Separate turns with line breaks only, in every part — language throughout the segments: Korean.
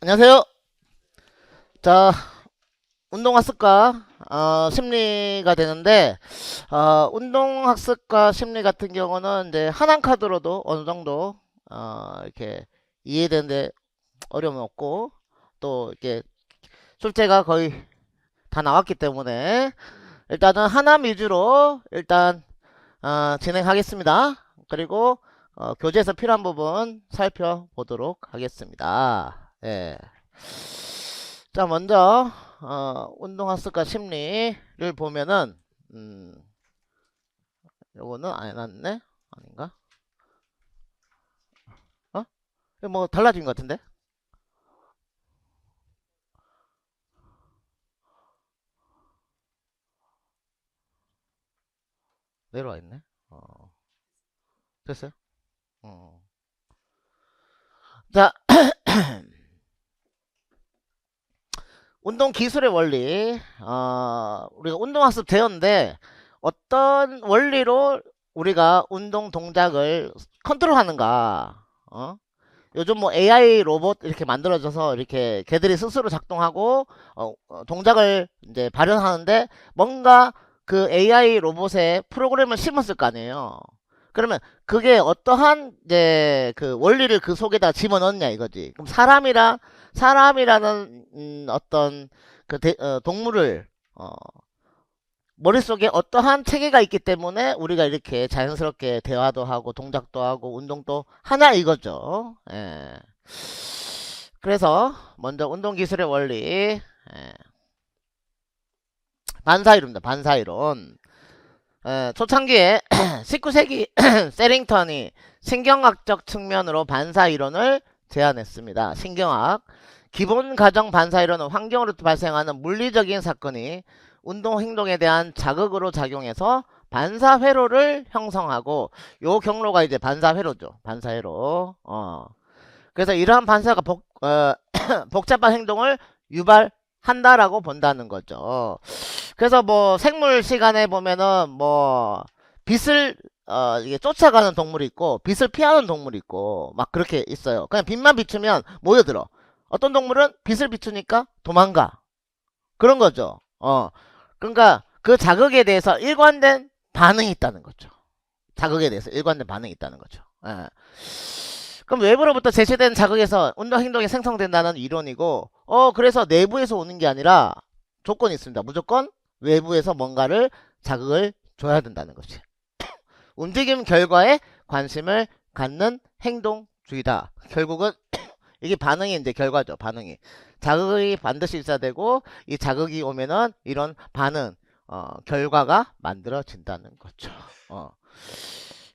안녕하세요. 자, 운동학습과 심리가 되는데, 운동학습과 심리 같은 경우는 이제 하나인 카드로도 어느 정도 이렇게 이해되는데 어려움이 없고, 또 이렇게 출제가 거의 다 나왔기 때문에 일단은 하나 위주로 일단 진행하겠습니다. 그리고 교재에서 필요한 부분 살펴보도록 하겠습니다. 예. 자, 먼저 운동학습과 심리를 보면은 요거는 안 해놨네? 아닌가? 어? 이거 뭐 달라진 것 같은데? 내려와 있네. 됐어요? 어. 자, 운동 기술의 원리. 우리가 운동학습 되었는데 어떤 원리로 우리가 운동 동작을 컨트롤하는가? 요즘 뭐 AI 로봇 이렇게 만들어져서 이렇게 걔들이 스스로 작동하고 동작을 이제 발현하는데 뭔가 그 AI 로봇에 프로그램을 심었을 거 아니에요. 그러면 그게 어떠한 이제 그 원리를 그 속에다 집어넣냐 이거지. 그럼 사람이라는 어떤 그 동물을 머릿속에 어떠한 체계가 있기 때문에 우리가 이렇게 자연스럽게 대화도 하고 동작도 하고 운동도 하냐 이거죠. 예. 그래서 먼저 운동기술의 원리, 반사이론입니다. 반사이론. 초창기에 19세기 세링턴이 신경학적 측면으로 반사이론을 제안했습니다. 신경학. 기본 가정 반사이론은 환경으로부터 발생하는 물리적인 사건이 운동 행동에 대한 자극으로 작용해서 반사회로를 형성하고, 요 경로가 이제 반사회로죠. 반사회로. 그래서 이러한 반사가 복잡한 행동을 유발한다라고 본다는 거죠. 그래서 뭐 생물 시간에 보면은 뭐 빛을 이게 쫓아가는 동물이 있고 빛을 피하는 동물이 있고 막 그렇게 있어요. 그냥 빛만 비추면 모여들어. 어떤 동물은 빛을 비추니까 도망가. 그런 거죠. 그러니까 그 자극에 대해서 일관된 반응이 있다는 거죠. 자극에 대해서 일관된 반응이 있다는 거죠. 예. 그럼 외부로부터 제시된 자극에서 운동 행동이 생성된다는 이론이고, 그래서 내부에서 오는 게 아니라 조건이 있습니다. 무조건 외부에서 뭔가를 자극을 줘야 된다는 거지. 움직임 결과에 관심을 갖는 행동주의다. 결국은 이게 반응이 이제 결과죠. 반응이. 자극이 반드시 있어야 되고, 이 자극이 오면은 이런 반응, 결과가 만들어진다는 거죠.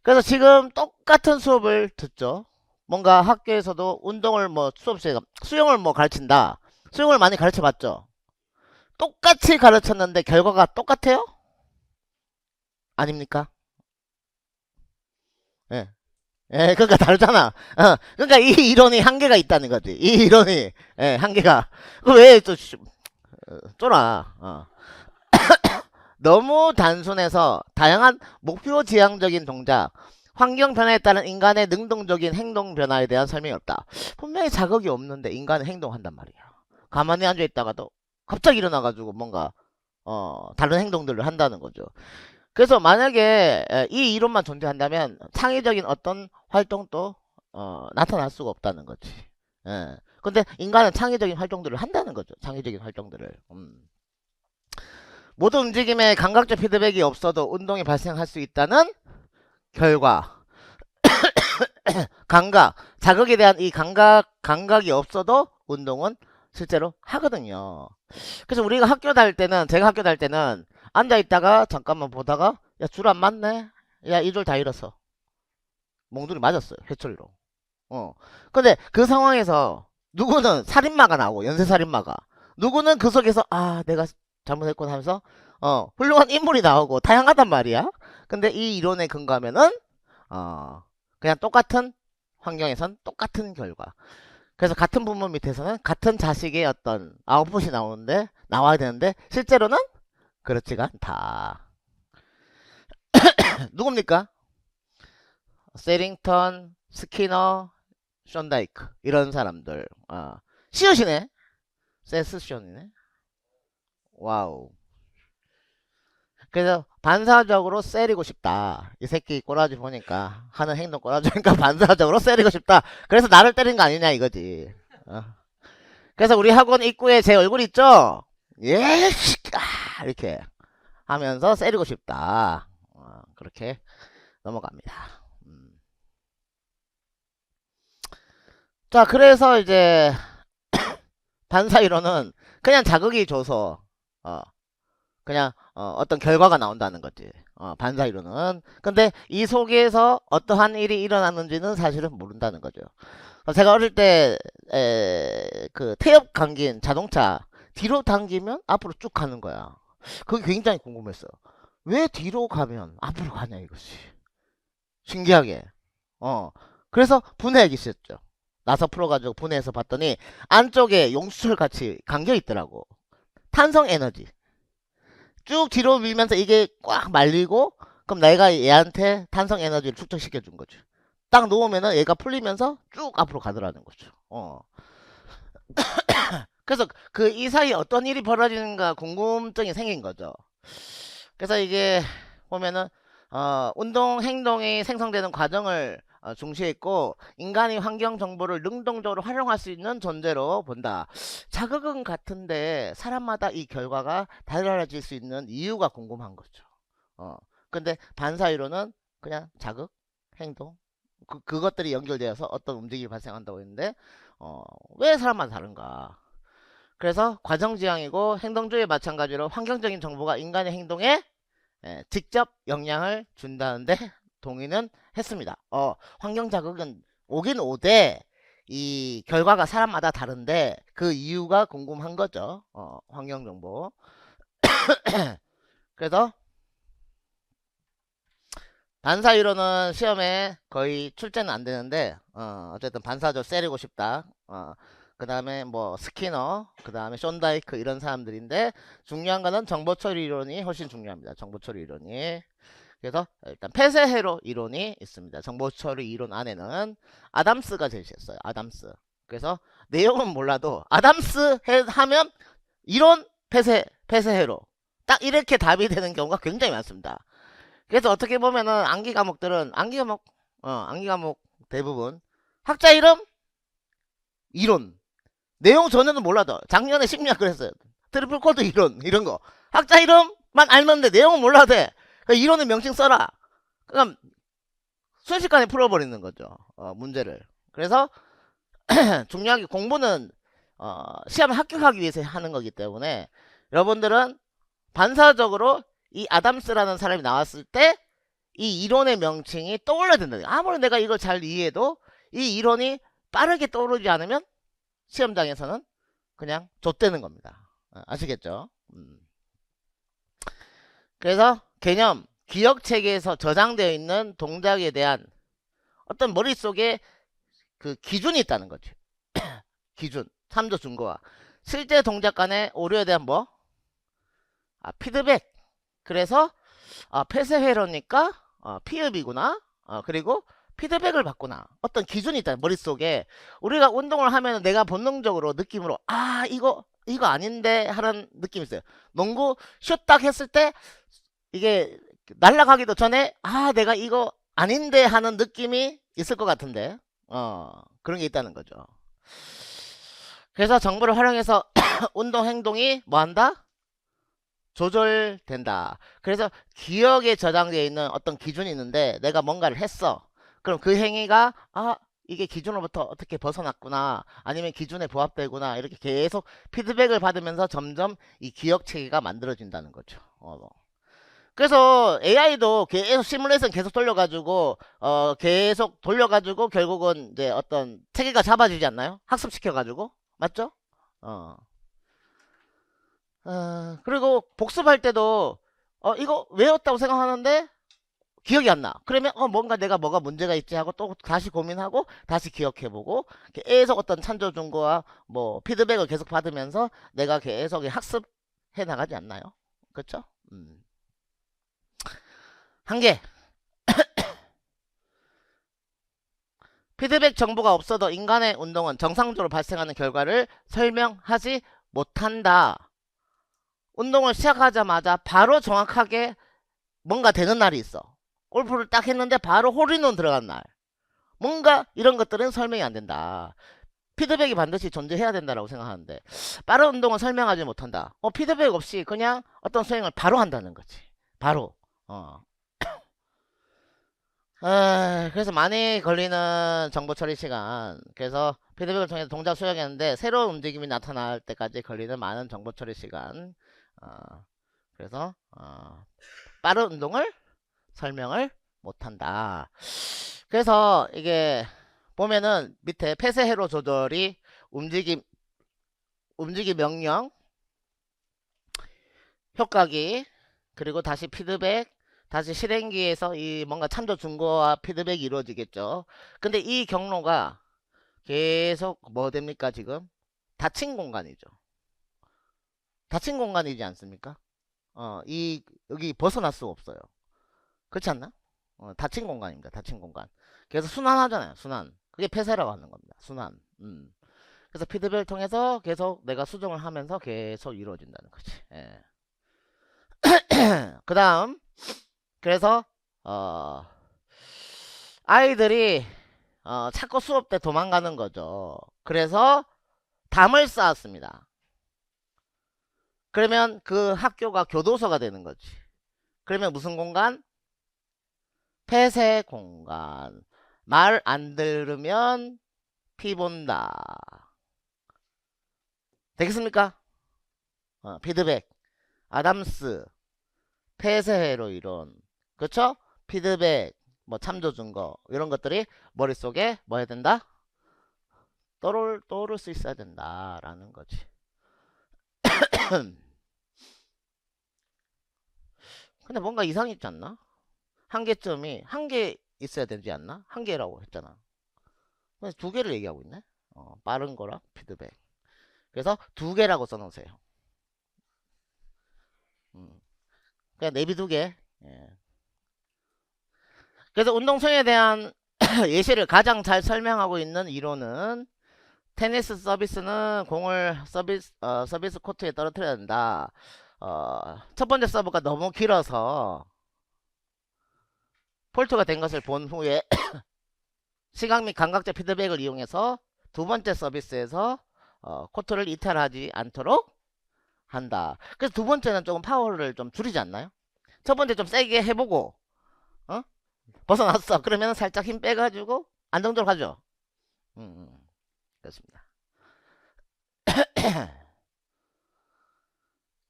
그래서 지금 똑같은 수업을 듣죠. 뭔가 학교에서도 운동을 뭐 수업 시간에 수영을 뭐 가르친다. 수영을 많이 가르쳐 봤죠. 똑같이 가르쳤는데 결과가 똑같아요? 아닙니까? 예. 예, 그러니까 다르잖아. 그러니까 이 이론이 한계가 있다는 거지. 이 이론이, 예, 한계가. 그 왜 또, 쫄아. 너무 단순해서 다양한 목표 지향적인 동작, 환경 변화에 따른 인간의 능동적인 행동 변화에 대한 설명이 없다. 분명히 자극이 없는데 인간은 행동한단 말이야. 가만히 앉아 있다가도 갑자기 일어나가지고 뭔가 다른 행동들을 한다는 거죠. 그래서 만약에 이 이론만 존재한다면 창의적인 어떤 활동도 나타날 수가 없다는 거지. 예. 근데 인간은 창의적인 활동들을 한다는 거죠. 창의적인 활동들을. 모든 움직임에 감각적 피드백이 없어도 운동이 발생할 수 있다는 결과. 감각, 자극에 대한 이 감각이 없어도 운동은 실제로 하거든요. 그래서 우리가 학교 다닐 때는, 제가 학교 다닐 때는 앉아있다가 잠깐만 보다가, 야, 줄 안 맞네? 야, 이 줄 다 잃었어. 몽둥이 맞았어요. 회초리로. 근데 그 상황에서 누구는 살인마가 나오고, 연쇄살인마가. 누구는 그 속에서, 아, 내가 잘못했구나 하면서, 훌륭한 인물이 나오고, 다양하단 말이야. 근데 이 이론에 근거하면은, 어, 그냥 똑같은 환경에선 똑같은 결과. 그래서 같은 부모 밑에서는 같은 자식의 어떤 아웃풋이 나와야 되는데, 실제로는 그렇지가 않다. 누굽니까? 세링턴, 스키너, 션다이크. 이런 사람들. 시옷이네. 세스션이네. 와우. 그래서 반사적으로 세리고 싶다. 이 새끼 꼬라지 보니까 하는 행동 꼬라지 보니까 반사적으로 세리고 싶다. 그래서 나를 때린 거 아니냐 이거지. 어. 그래서 우리 학원 입구에 제 얼굴 있죠? 예, 이렇게 하면서 세리고 싶다. 그렇게 넘어갑니다. 자, 그래서 이제 반사이론은 그냥 자극이 줘서 그냥 어떤 결과가 나온다는 거지. 반사이론은. 근데 이 속에서 어떠한 일이 일어났는지는 사실은 모른다는 거죠. 제가 어릴 때 그 태엽 감긴 자동차 뒤로 당기면 앞으로 쭉 가는 거야. 그게 굉장히 궁금했어. 왜 뒤로 가면 앞으로 가냐 이것이. 신기하게. 그래서 분해하기 시작했죠. 나사 풀어가지고 분해해서 봤더니 안쪽에 용수철 같이 감겨 있더라고. 탄성 에너지. 쭉 뒤로 밀면서 이게 꽉 말리고 그럼 내가 얘한테 탄성 에너지를 축적시켜 준 거죠. 딱 놓으면은 얘가 풀리면서 쭉 앞으로 가더라는 거죠. 그래서 그 이 사이에 어떤 일이 벌어지는가 궁금증이 생긴 거죠. 그래서 이게 보면은 운동 행동이 생성되는 과정을 중시했고 인간이 환경 정보를 능동적으로 활용할 수 있는 존재로 본다. 자극은 같은데 사람마다 이 결과가 달라질 수 있는 이유가 궁금한 거죠. 근데 반사이론은 그냥 자극, 행동 그것들이 연결되어서 어떤 움직임이 발생한다고 했는데 왜 사람마다 다른가? 그래서 과정지향이고 행동주의 마찬가지로 환경적인 정보가 인간의 행동에 직접 영향을 준다는데 동의는 했습니다. 환경 자극은 오긴 오되 이 결과가 사람마다 다른데 그 이유가 궁금한 거죠. 환경 정보. 그래서 반사 이론은 시험에 거의 출제는 안 되는데 어쨌든 반사적 세리고 싶다. 그 다음에 뭐 스키너, 그 다음에 션다이크 이런 사람들인데 중요한 거는 정보 처리 이론이 훨씬 중요합니다. 정보 처리 이론이. 그래서 일단 폐쇄 회로 이론이 있습니다. 정보 처리 이론 안에는 아담스가 제시했어요. 아담스. 그래서 내용은 몰라도 아담스 하면 이론 폐쇄 회로 딱 이렇게 답이 되는 경우가 굉장히 많습니다. 그래서 어떻게 보면은 암기 과목 대부분 학자 이름 이론 내용 전혀는 몰라도 작년에 심리학 그랬어요. 트리플 코드 이론 이런 거 학자 이름만 알면 돼. 내용은 몰라도 돼. 그 이론의 명칭 써라. 그럼 순식간에 풀어버리는 거죠. 문제를. 그래서 중요한 게 공부는 시험에 합격하기 위해서 하는 거기 때문에 여러분들은 반사적으로 이 아담스라는 사람이 나왔을 때 이 이론의 명칭이 떠올라야 된다. 아무리 내가 이걸 잘 이해해도 이 이론이 빠르게 떠오르지 않으면 시험장에서는 그냥 좆되는 겁니다. 아시겠죠? 그래서 개념, 기억체계에서 저장되어 있는 동작에 대한 어떤 머릿속에 그 기준이 있다는 거지. 기준, 참조 증거와 실제 동작 간의 오류에 대한 뭐? 피드백. 그래서 폐쇄 회로니까 피읍이구나. 그리고 피드백을 받구나. 어떤 기준이 있다. 머릿속에 우리가 운동을 하면 내가 본능적으로 느낌으로 이거 아닌데 하는 느낌이 있어요. 농구 슛 딱 했을 때 이게 날아가기도 전에 내가 이거 아닌데 하는 느낌이 있을 것 같은데 그런 게 있다는 거죠. 그래서 정보를 활용해서 운동 행동이 뭐한다? 조절된다. 그래서 기억에 저장되어 있는 어떤 기준이 있는데 내가 뭔가를 했어. 그럼 그 행위가 이게 기준으로부터 어떻게 벗어났구나 아니면 기준에 부합되구나 이렇게 계속 피드백을 받으면서 점점 이 기억 체계가 만들어진다는 거죠. 그래서 AI도 계속 시뮬레이션 계속 돌려가지고 계속 돌려가지고 결국은 이제 어떤 체계가 잡아지지 않나요? 학습시켜가지고 맞죠? 그리고 복습할 때도 이거 외웠다고 생각하는데 기억이 안 나. 그러면 뭔가 내가 뭐가 문제가 있지 하고 또 다시 고민하고 다시 기억해보고 계속 어떤 참조 증거와 뭐 피드백을 계속 받으면서 내가 계속 학습해 나가지 않나요? 그렇죠? 한 개. 피드백 정보가 없어도 인간의 운동은 정상적으로 발생하는 결과를 설명하지 못한다. 운동을 시작하자마자 바로 정확하게 뭔가 되는 날이 있어. 골프를 딱 했는데 바로 홀인원 들어간 날. 뭔가 이런 것들은 설명이 안 된다. 피드백이 반드시 존재해야 된다라고 생각하는데 빠른 운동은 설명하지 못한다. 피드백 없이 그냥 어떤 스윙을 바로 한다는 거지. 바로. 그래서 많이 걸리는 정보 처리 시간. 그래서 피드백을 통해서 동작 수행했는데 새로운 움직임이 나타날 때까지 걸리는 많은 정보 처리 시간. 그래서 빠른 운동을 설명을 못한다. 그래서 이게 보면은 밑에 폐쇄 회로 조절이 움직임 명령, 효과기, 그리고 다시 피드백, 다시 실행기에서 이 뭔가 참조 준거와 피드백이 이루어지겠죠. 근데 이 경로가 계속 뭐 됩니까 지금? 닫힌 공간이죠. 닫힌 공간이지 않습니까? 여기 벗어날 수가 없어요. 그렇지 않나? 닫힌 공간입니다. 닫힌 공간. 그래서 순환하잖아요. 순환. 그게 폐쇄라고 하는 겁니다. 순환. 그래서 피드백을 통해서 계속 내가 수정을 하면서 계속 이루어진다는 거지. 예. 그 다음, 그래서, 아이들이, 자꾸 수업 때 도망가는 거죠. 그래서 담을 쌓았습니다. 그러면 그 학교가 교도소가 되는 거지. 그러면 무슨 공간? 폐쇄 공간. 말 안 들으면 피 본다. 되겠습니까? 피드백, 아담스, 폐쇄회로 이론, 그쵸? 피드백, 뭐 참조 준거 이런 것들이 머릿속에 뭐 해야 된다? 떠오를 수 있어야 된다라는 거지. 근데 뭔가 이상이 있지 않나? 한계점이 한 개 있어야 되지 않나? 한 개라고 했잖아. 그래서 두 개를 얘기하고 있네. 빠른 거랑 피드백. 그래서 두 개라고 써놓으세요. 그냥 내비 두 개. 예. 그래서 운동성에 대한 예시를 가장 잘 설명하고 있는 이론은 테니스 서비스는 공을 서비스 코트에 떨어뜨려야 된다. 첫 번째 서브가 너무 길어서 폴트가 된 것을 본 후에 시각 및 감각적 피드백을 이용해서 두 번째 서비스에서 코트를 이탈하지 않도록 한다. 그래서 두 번째는 조금 파워를 좀 줄이지 않나요? 첫 번째 좀 세게 해보고 어? 벗어났어. 그러면 살짝 힘 빼가지고 안정적으로 가죠. 그렇습니다.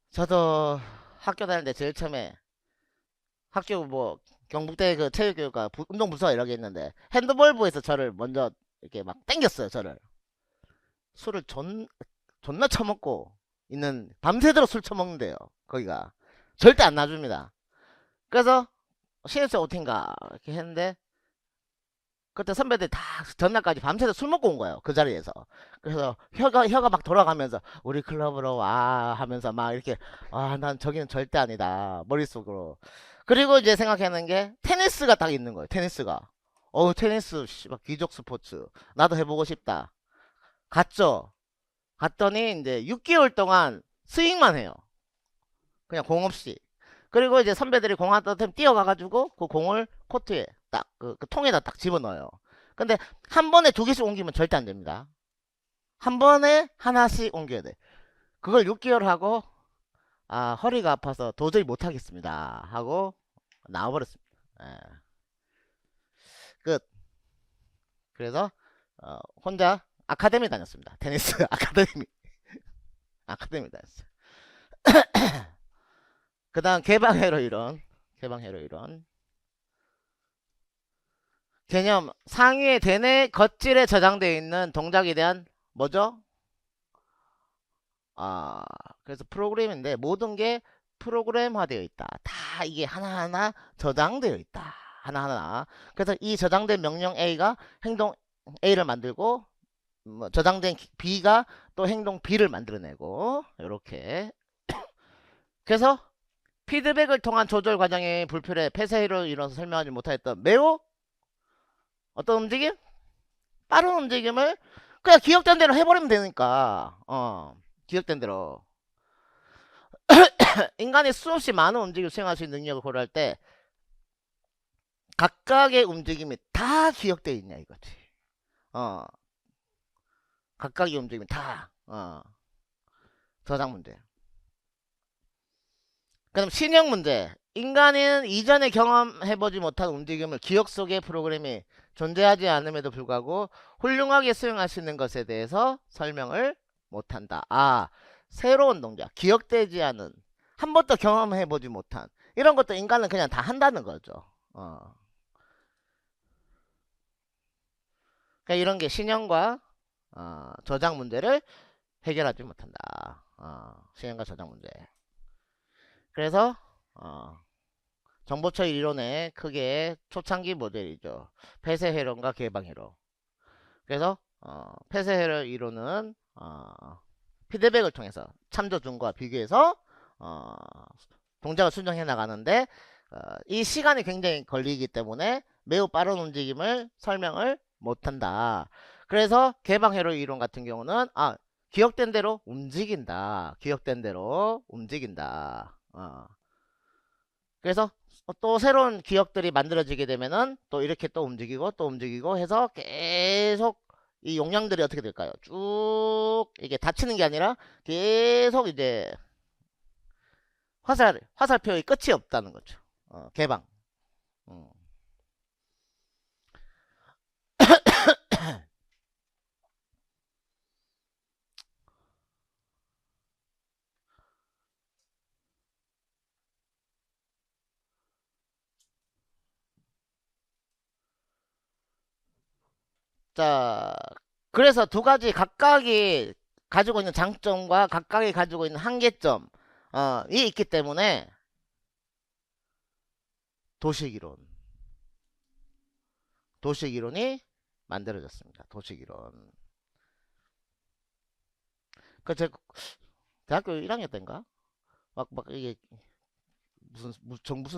저도 학교 다닐 때 제일 처음에 학교 뭐 경북대 그 체육교육과 운동부서 이런 게 있는데 핸드볼부에서 저를 먼저 이렇게 막 땡겼어요. 저를 술을 존나 처먹고 있는 밤새도록 술 처먹는데요. 거기가 절대 안 놔줍니다. 그래서 신입생 오틴가 이렇게 했는데 그때 선배들 다 전날까지 밤새서 술 먹고 온 거예요. 그 자리에서. 그래서 혀가 막 돌아가면서 우리 클럽으로 와 하면서 막 이렇게 난 저기는 절대 아니다. 머릿속으로. 그리고 이제 생각하는 게 테니스가 딱 있는 거예요. 테니스가. 테니스 씨발 귀족 스포츠. 나도 해보고 싶다. 갔죠. 갔더니 이제 6개월 동안 스윙만 해요. 그냥 공 없이. 그리고 이제 선배들이 공 하나 떠면 뛰어가가지고 그 공을 코트에 딱 그 통에다 딱 집어넣어요. 근데 한 번에 두 개씩 옮기면 절대 안 됩니다. 한 번에 하나씩 옮겨야 돼. 그걸 6개월 하고 허리가 아파서 도저히 못하겠습니다 하고 나와버렸습니다. 예. 끝. 그래서 혼자 아카데미 다녔습니다. 테니스 아카데미 다녔어요. 그 다음 개방회로 이론 개념 상위의 대뇌 겉질에 저장되어 있는 동작에 대한 뭐죠? 그래서 프로그램인데 모든 게 프로그램화되어 있다. 다 이게 하나하나 저장되어 있다. 하나하나. 그래서 이 저장된 명령 A가 행동 A를 만들고 저장된 B가 또 행동 B를 만들어내고 이렇게. 그래서 피드백을 통한 조절 과정의 불필요해 폐쇄로 인해서 설명하지 못하였던 매우 어떤 움직임? 빠른 움직임을 그냥 기억된 대로 해버리면 되니까. 기억된 대로. 인간이 수없이 많은 움직임을 수행할 수 있는 능력을 고려할 때 각각의 움직임이 다 기억되어 있냐 이거지. 어, 각각의 움직임이 다 저장 문제. 그럼 신형 문제. 인간은 이전에 경험해보지 못한 움직임을 기억 속의 프로그램이 존재하지 않음에도 불구하고 훌륭하게 수행할 수 있는 것에 대해서 설명을 못한다. 새로운 동작, 기억되지 않은, 한 번도 경험해보지 못한 이런 것도 인간은 그냥 다 한다는 거죠. 그러니까 이런 게 신형과 저장 문제를 해결하지 못한다. 신형과 저장 문제. 그래서 정보처리 이론의 크게 초창기 모델이죠. 폐쇄회론과 개방회로. 그래서 폐쇄회론 이론은 피드백을 통해서 참조준과 비교해서 동작을 순정해 나가는데 이 시간이 굉장히 걸리기 때문에 매우 빠른 움직임을 설명을 못한다. 그래서 개방회로 이론 같은 경우는 기억된 대로 움직인다. 기억된 대로 움직인다. 그래서 또 새로운 기억들이 만들어지게 되면은 또 이렇게 또 움직이고 또 움직이고 해서 계속 이 용량들이 어떻게 될까요? 쭉 이게 닫히는 게 아니라 계속 이제 화살표의 끝이 없다는 거죠. 개방. 자, 그래서 두 가지 각각이 가지고 있는 장점과 각각이 가지고 있는 한계점, 이 있기 때문에 도식이론이 만들어졌습니다. 도식이론. 제 대학교 1학년 때인가? 이게 무슨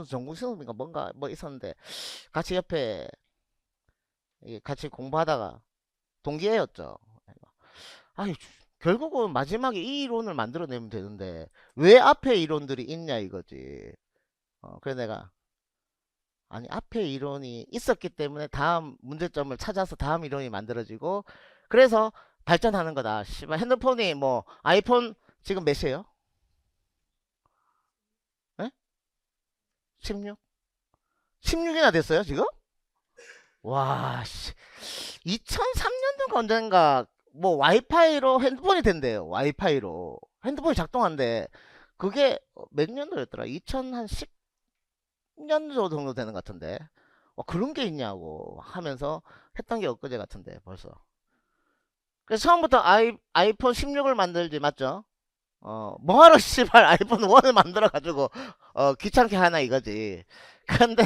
전공 시험인가 뭔가 뭐 있었는데 같이 옆에 같이 공부하다가 동기애였죠. 아니 결국은 마지막에 이 이론을 만들어내면 되는데 왜 앞에 이론들이 있냐 이거지. 그래서 내가 아니 앞에 이론이 있었기 때문에 다음 문제점을 찾아서 다음 이론이 만들어지고 그래서 발전하는 거다. 씨발 핸드폰이 뭐 아이폰 지금 몇이에요? 에? 16? 16이나 됐어요 지금? 와, 씨. 2003년도가 언젠가 뭐 와이파이로 핸드폰이 된대요. 와이파이로 핸드폰이 작동한대. 그게 몇 년도였더라? 2010년도 정도 되는 것 같은데. 그런 게 있냐고 하면서 했던 게 엊그제 같은데 벌써. 그래서 처음부터 아이폰 16을 만들지 맞죠? 뭐하러 씨발 아이폰 1을 만들어가지고 귀찮게 하나 이거지. 근데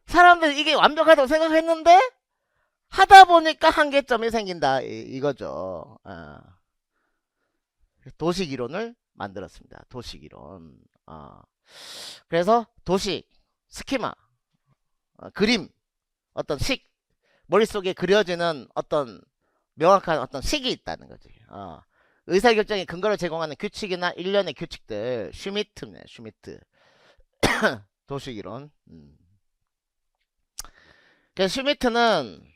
사람들이 이게 완벽하다고 생각했는데 하다 보니까 한계점이 생긴다 이거죠. 도식 이론을 만들었습니다. 도식 이론. 그래서 도식, 스키마, 그림, 어떤 식, 머릿속에 그려지는 어떤 명확한 어떤 식이 있다는 거지. 의사결정에 근거를 제공하는 규칙이나 일련의 규칙들, 슈미트네, 슈미트. 도식 이론. 그래서 슈미트는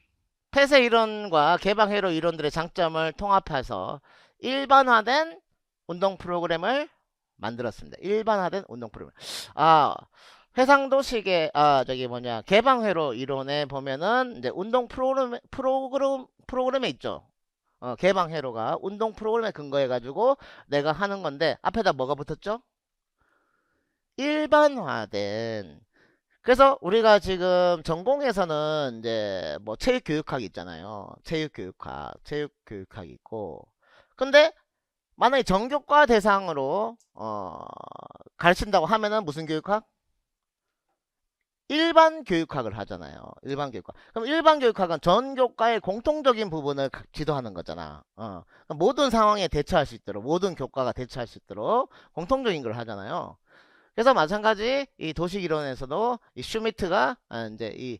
폐쇄 이론과 개방 회로 이론들의 장점을 통합해서 일반화된 운동 프로그램을 만들었습니다. 일반화된 운동 프로그램. 회상도식의 개방 회로 이론에 보면은 이제 운동 프로그램에 있죠. 개방 회로가 운동 프로그램에 근거해 가지고 내가 하는 건데 앞에다 뭐가 붙었죠? 일반화된. 그래서 우리가 지금 전공에서는 이제 뭐 체육교육학이 있잖아요. 체육교육학이 있고. 근데 만약에 전교과 대상으로 가르친다고 하면은 무슨 교육학? 일반 교육학을 하잖아요. 일반 교육학. 그럼 일반 교육학은 전 교과의 공통적인 부분을 지도하는 거잖아. 모든 상황에 대처할 수 있도록 모든 교과가 대처할 수 있도록 공통적인 걸 하잖아요. 그래서 마찬가지 이 도식 이론에서도 이 슈미트가 이제 이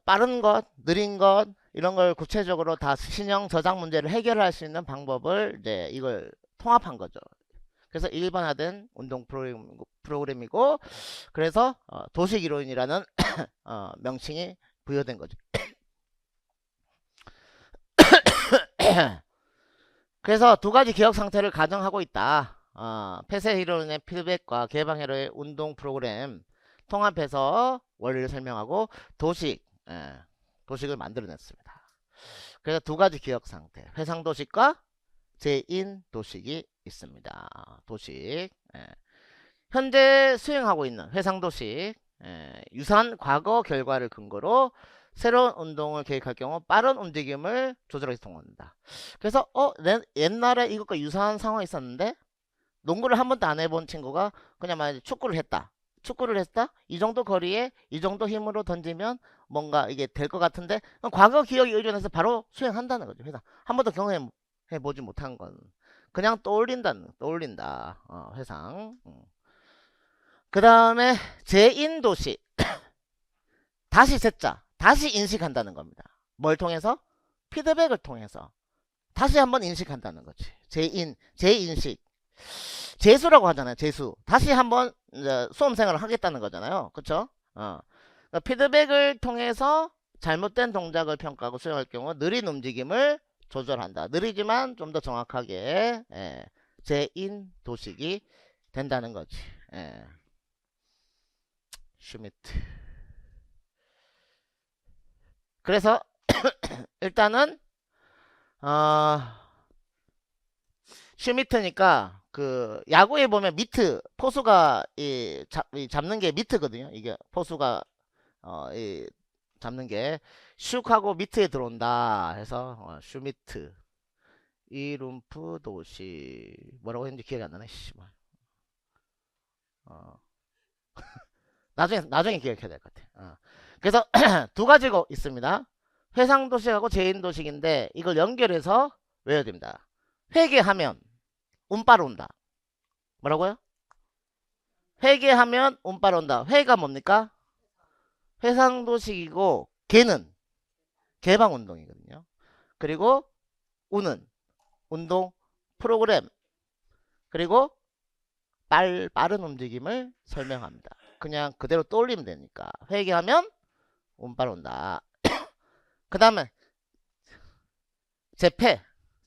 빠른 것, 느린 것 이런 걸 구체적으로 다 신형 저장 문제를 해결할 수 있는 방법을 이제 이걸 통합한 거죠. 그래서 일반화된 운동 프로그램이고 그래서 도식 이론이라는 명칭이 부여된 거죠. 그래서 두 가지 기억 상태를 가정하고 있다. 폐쇄 이론의 피드백과 개방 회로의 운동 프로그램 통합해서 원리를 설명하고 도식을 만들어냈습니다. 그래서 두 가지 기억 상태, 회상 도식과 재인 도식이 있습니다. 도식. 현재 수행하고 있는 회상 도식, 유사한 과거 결과를 근거로 새로운 운동을 계획할 경우 빠른 움직임을 조절하기 동원한다. 그래서 옛날에 이것과 유사한 상황이 있었는데 농구를 한 번도 안 해본 친구가 그냥 만약에 축구를 했다. 이 정도 거리에 이 정도 힘으로 던지면 뭔가 이게 될 것 같은데 과거 기억에 의존해서 바로 수행한다는 거죠. 회상. 한 번도 경험해 보지 못한 건 그냥 떠올린다. 회상. 그 다음에 재인도식. 다시 셋자. 다시 인식한다는 겁니다. 뭘 통해서? 피드백을 통해서 다시 한번 인식한다는 거지. 재인식. 재수라고 하잖아요. 재수. 다시 한번 수험생활을 하겠다는 거잖아요. 그쵸? 그러니까 피드백을 통해서 잘못된 동작을 평가하고 수행할 경우 느린 움직임을 조절한다. 느리지만 좀 더 정확하게 재인 도식이 된다는 거지. 슈미트. 그래서 일단은 슈미트니까 그 야구에 보면 미트 포수가 잡는 게 미트거든요. 이게 포수가 잡는 게 슉하고 미트에 들어온다 해서 슈미트. 이룸프 도시 뭐라고 했는지 기억이 안 나네. 씨발. 나중에 기억해야 될 것 같아. 그래서 두 가지가 있습니다. 회상 도식하고 재인 도식인데 이걸 연결해서 외워야 됩니다. 회계하면 운빨 온다. 뭐라고요? 회계하면 운빨 온다. 회가 뭡니까? 회상 도식이고 개는 개방 운동이거든요. 그리고 우는 운동 프로그램 그리고 빠른 움직임을 설명합니다. 그냥 그대로 떠올리면 되니까 회계하면 운빨 온다. 그 다음에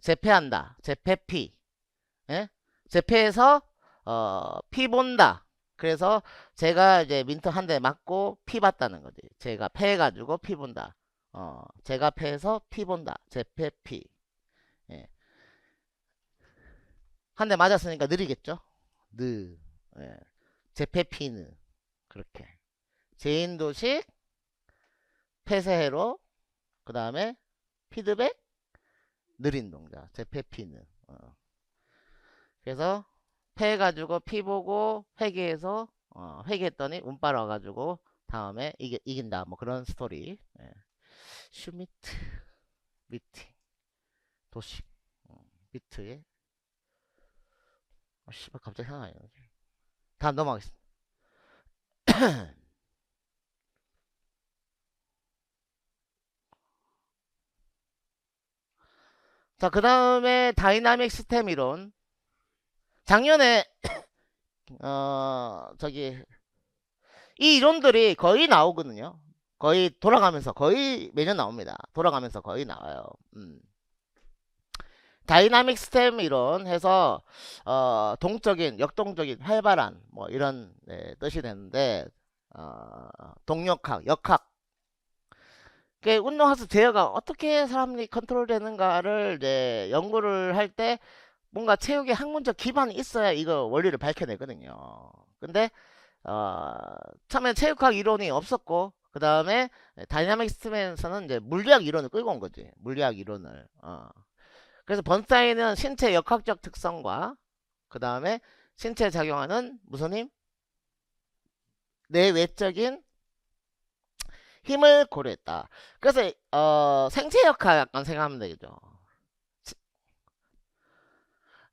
재패한다. 재패피. 재패에서 피 본다. 그래서 제가 이제 민트 한 대 맞고 피 봤다는 거지. 제가 패해가지고 피 본다. 제가 패해서 피 본다. 재패피. 한 대 맞았으니까 느리겠죠? 재패피는 그렇게. 재인도식 폐쇄회로 그 다음에 피드백 느린 동작 재패피는 그래서 패해가지고 피 보고 회계해서 회계했더니 운빨 와가지고 다음에 이긴다 뭐 그런 스토리. 슈미트 미팅 도식 미트에 씨발 갑자기 생각이 안 나지. 다음 넘어가겠습니다. 자, 그 다음에 다이나믹 시스템 이론. 작년에 저기 이 이론들이 거의 나오거든요. 거의 돌아가면서 거의 매년 나옵니다. 돌아가면서 거의 나와요. 다이나믹 시스템 이론 해서 동적인, 역동적인, 활발한 뭐 이런 뜻이 되는데 동력학, 역학. 운동하수 제어가 어떻게 사람이 컨트롤되는가를 이제 연구를 할 때 뭔가 체육의 학문적 기반이 있어야 이거 원리를 밝혀내거든요. 근데 처음에 체육학 이론이 없었고 그 다음에 다이나믹 시스템에서는 이제 물리학 이론을 끌고 온 거지. 물리학 이론을. 그래서 번사이는 신체 역학적 특성과 그 다음에 신체에 작용하는 무슨 힘? 내외적인 힘을 고려했다. 그래서 생체 역학 약간 생각하면 되겠죠.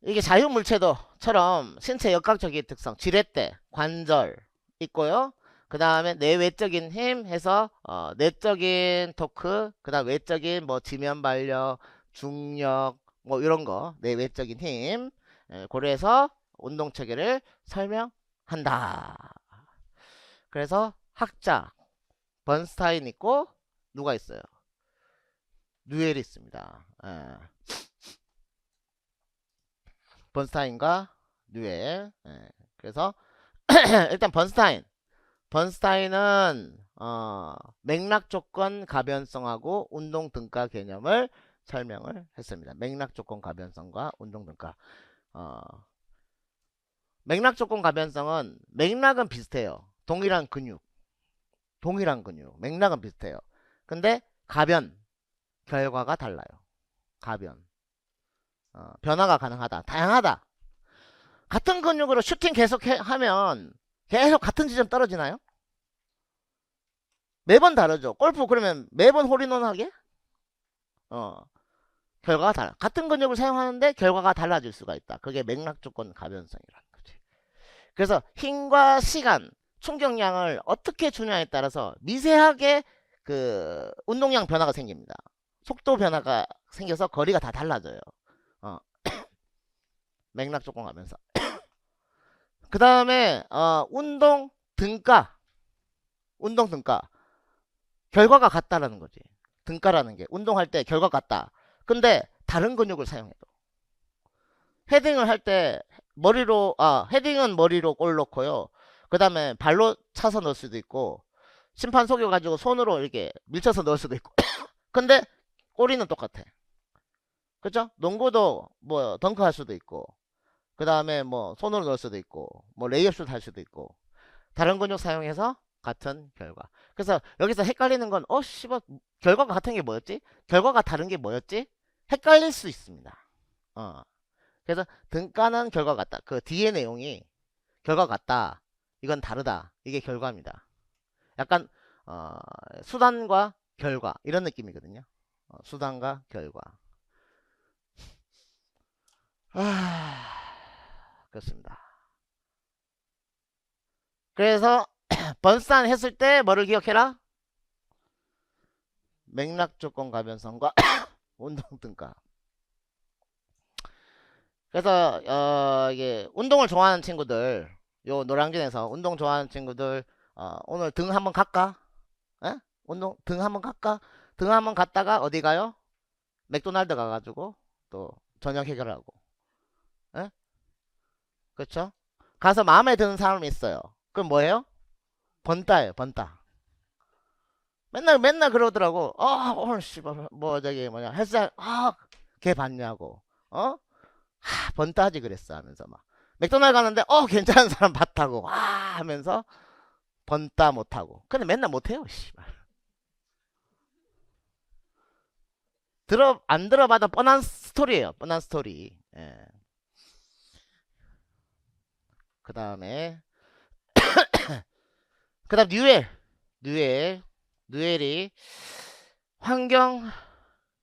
이게 자유물체도처럼 신체 역학적인 특성, 지렛대, 관절 있고요. 그 다음에 내외적인 힘 해서 내적인 토크, 그 다음 외적인 뭐 지면 발력, 중력 뭐 이런 거 내외적인 힘 고려해서 운동 체계를 설명한다. 그래서 학자 번스타인 있고 누가 있어요? 뉴엘이 있습니다. 번스타인과 뉴엘. 그래서 일단 번스타인은 맥락 조건 가변성하고 운동 등가 개념을 설명을 했습니다. 맥락 조건 가변성과 운동 등가. 맥락 조건 가변성은 맥락은 비슷해요. 동일한 근육. 맥락은 비슷해요. 근데 가변 결과가 달라요. 가변. 변화가 가능하다. 다양하다. 같은 근육으로 슈팅 계속 하면 계속 같은 지점 떨어지나요? 매번 다르죠. 골프 그러면 매번 홀인원 하게? 결과가 달라. 같은 근육을 사용하는데 결과가 달라질 수가 있다. 그게 맥락 조건 가변성이라는 거지. 그래서 힘과 시간, 충격량을 어떻게 주냐에 따라서 미세하게 그 운동량 변화가 생깁니다. 속도 변화가 생겨서 거리가 다 달라져요. 맥락 조건 가변성. 그 다음에 운동 등가 결과가 같다라는 거지. 등가라는 게 운동할 때 결과 같다. 근데 다른 근육을 사용해도 헤딩을 할 때 헤딩은 머리로 골 넣고요. 그 다음에 발로 차서 넣을 수도 있고 심판 속여가지고 손으로 이렇게 밀쳐서 넣을 수도 있고 근데 꼬리는 똑같아. 그죠? 농구도 뭐 덩크 할 수도 있고 그 다음에 뭐 손으로 넣을 수도 있고 뭐 레이업슛 할 수도 있고 다른 근육 사용해서 같은 결과. 그래서 여기서 헷갈리는 건 씨발 결과가 같은 게 뭐였지? 결과가 다른 게 뭐였지? 헷갈릴 수 있습니다. 그래서 등가는 결과 같다. 그 뒤에 내용이 결과 같다. 이건 다르다. 이게 결과입니다. 약간 수단과 결과 이런 느낌이거든요. 수단과 결과. 그렇습니다. 그래서 번스타인 했을 때 뭐를 기억해라? 맥락 조건 가변성과 운동 등가. 그래서 이게 운동을 좋아하는 친구들, 요 노량진에서 운동 좋아하는 친구들 오늘 등 한번 갈까? 에? 운동 등 한번 갈까? 등 한번 갔다가 어디 가요? 맥도날드 가가지고 또 저녁 해결하고, 에? 그렇죠? 가서 마음에 드는 사람이 있어요. 그럼 뭐예요? 번따예요, 번따. 맨날 그러더라고. 오늘 씨발 뭐 저기 뭐냐 헬스장 걔 봤냐고. 번따하지 그랬어 하면서 막 맥도날드 가는데 괜찮은 사람 봤다고 하면서 번따 못하고. 근데 맨날 못해요, 씨발. 안 들어봐도 뻔한 스토리예요, 뻔한 스토리. 예. 그 다음에 뉴엘이 환경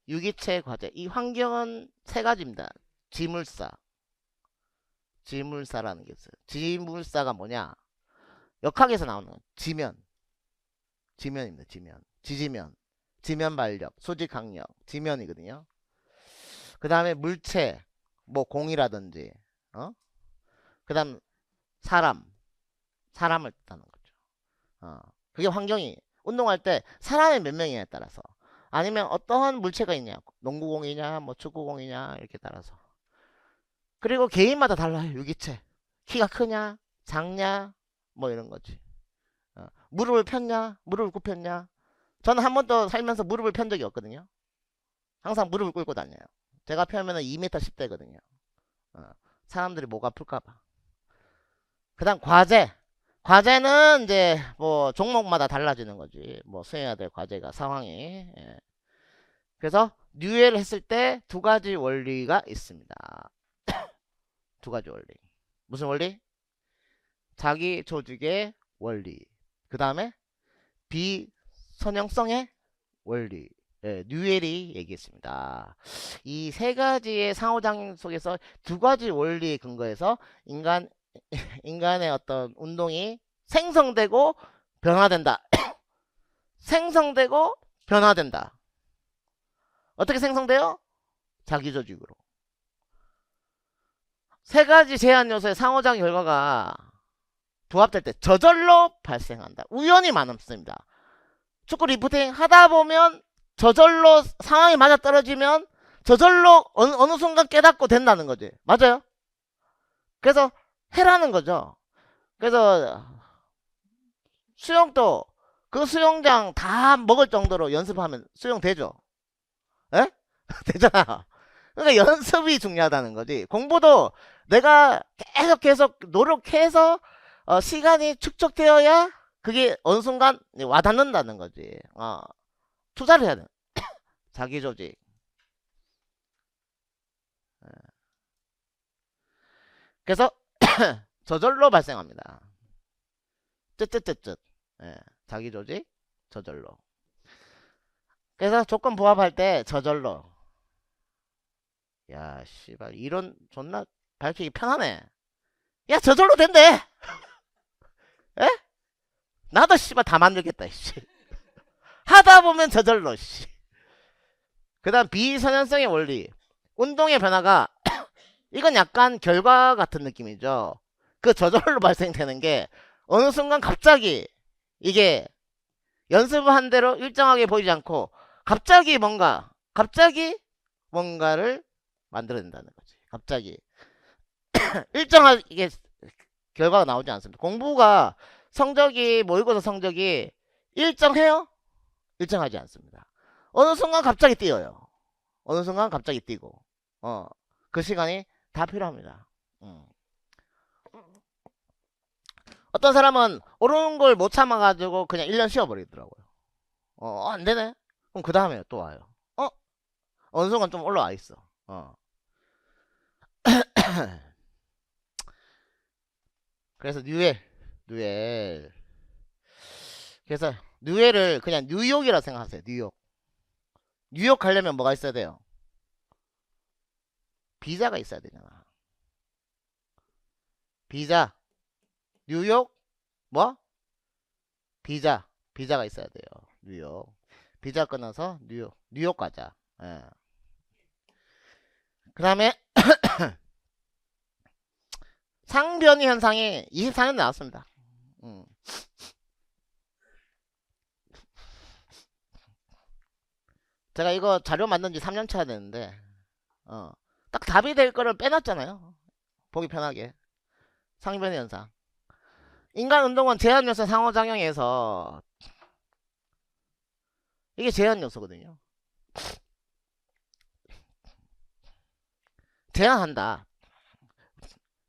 유기체 과제. 이 환경은 세 가지입니다. 지물사라는 게 있어요. 지물사가 뭐냐? 역학에서 나오는 지면입니다. 지면 발력, 수직 강력, 지면이거든요. 그 다음에 물체, 뭐 공이라든지, 그 다음 사람을 뜻하는 거죠. 그게 환경이 운동할 때 사람이 몇 명이냐에 따라서, 아니면 어떠한 물체가 있냐, 농구공이냐 뭐 축구공이냐 이렇게 따라서. 그리고 개인마다 달라요. 유기체 키가 크냐 작냐 뭐 이런 거지. 무릎을 폈냐 무릎을 굽혔냐. 저는 한 번도 살면서 무릎을 편 적이 없거든요. 항상 무릎을 꿇고 다녀요. 제가 펴면은 2m 10대거든요. 사람들이 목 아플까봐. 그 다음 과제는 이제 뭐 종목마다 달라지는 거지. 뭐 수행해야 될 과제가 상황이. 그래서 뉴엘 했을 때 두 가지 원리가 있습니다. 두 가지 원리. 무슨 원리? 자기 조직의 원리. 그 다음에 비선형성의 원리. 뉴엘이 얘기했습니다. 이 세 가지의 상호작용 속에서 두 가지 원리에 근거해서 인간의 어떤 운동이 생성되고 변화된다. 생성되고 변화된다. 어떻게 생성돼요? 자기조직으로. 세 가지 제한 요소의 상호작용 결과가 부합될 때 저절로 발생한다. 우연히 많습니다. 축구 리프팅 하다 보면 저절로 상황이 맞아 떨어지면 저절로 어느 순간 깨닫고 된다는 거지. 맞아요? 그래서 해라는 거죠. 그래서 수영도 그 수영장 다 먹을 정도로 연습하면 수영 되죠? 에? 되잖아. 그러니까 연습이 중요하다는 거지. 공부도 내가 계속 노력해서 시간이 축적되어야 그게 어느 순간 와닿는다는 거지. 투자를 해야 돼. 자기 조직. 그래서 저절로 발생합니다. 쯧쯧쯧쯧. 자기 조직 저절로. 그래서 조건 부합할 때 저절로. 야 씨발 이런 존나 밝히기 편하네. 야 저절로 된대. 에? 나도 씨발 다 만들겠다 씨. 하다 보면 저절로 씨. 그다음 비선현성의 원리. 운동의 변화가 이건 약간 결과 같은 느낌이죠. 그 저절로 발생되는 게 어느 순간 갑자기 이게 연습한 대로 일정하게 보이지 않고 갑자기 뭔가를 만들어낸다는 거지. 갑자기 일정하게 결과가 나오지 않습니다. 공부가 성적이 모의고사 성적이 일정해요? 일정하지 않습니다. 어느 순간 갑자기 뛰어요. 어느 순간 갑자기 뛰고 그 시간이 다 필요합니다. 어떤 사람은 오르는 걸 못 참아가지고 그냥 1년 쉬어버리더라고요. 안 되네? 그럼 그 다음에 또 와요. 어느 순간 좀 올라와 있어. 그래서 뉴엘. 그래서 뉴엘을 그냥 뉴욕이라 생각하세요. 뉴욕 가려면 뭐가 있어야 돼요? 비자가 있어야 되잖아. 비자. 뉴욕 뭐? 비자가 있어야 돼요. 뉴욕. 비자 끊어서 뉴욕 가자. 그 다음에 상변이 현상이 24년 나왔습니다. 제가 이거 자료 만든 지 3년 차야 되는데 딱 답이 될 거를 빼놨잖아요. 보기 편하게. 상변의 현상. 인간 운동은 제한 요소 상호작용에서 이게 제한 요소거든요. 제한한다.